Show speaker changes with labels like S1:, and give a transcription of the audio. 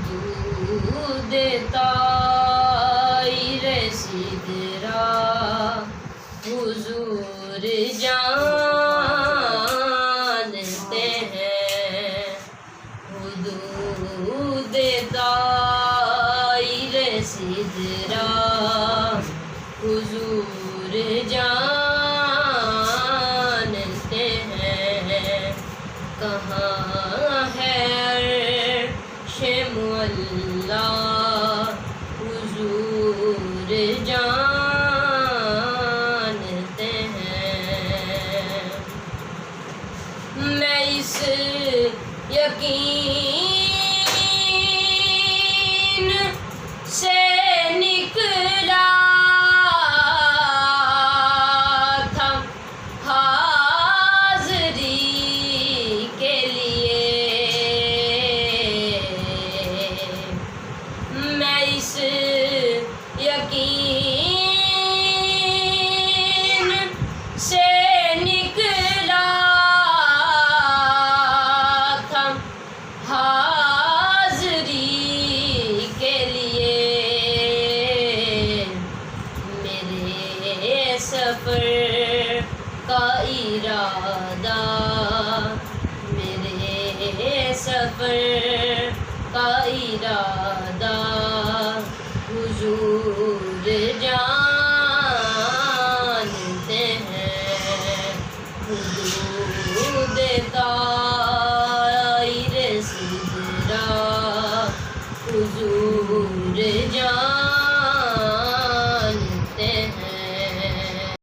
S1: حدود طائر سدرا حضور جانتے ہیں، حدود طائر سدرا حضور جانتے ہیں، کہاں ہے عرش معلا حضور جانتے ہیں۔ میں اس یقین سے نکلا تھا حاضری کے لیے، میں اس یقین سے نکلا تھا حاضری کے لیے، میرے سفر کا ارادہ، میرے سفر کا ارادہ حضور جانتے ہیں، حدود طائر